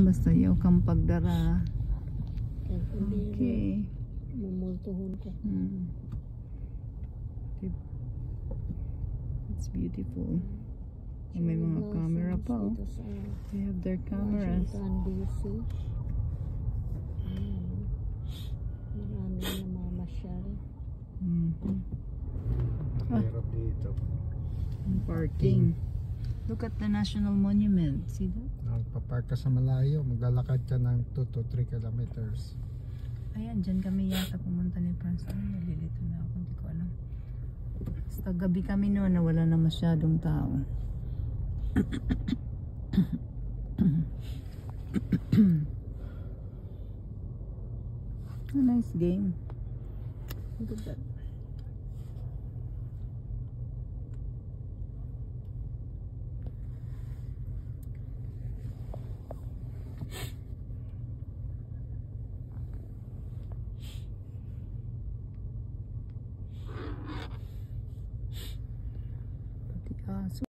basta yaw kang pagdara. Okay. Mumultuhon ko. It's beautiful. And may mga camera pa, oh. They have their cameras. Marami na mamasyal. Hirap dito. Parking. Look at the National Monument. See that? Nagpapark ka sa malayo, maglalakad ka ng 2 to 3 kilometers. Ayan, dyan kami yata pumunta ni Franz. Nalilito na ako, hindi ko alam. Basta gabi kami noon na wala na masyadong tao. A nice game. Look at that.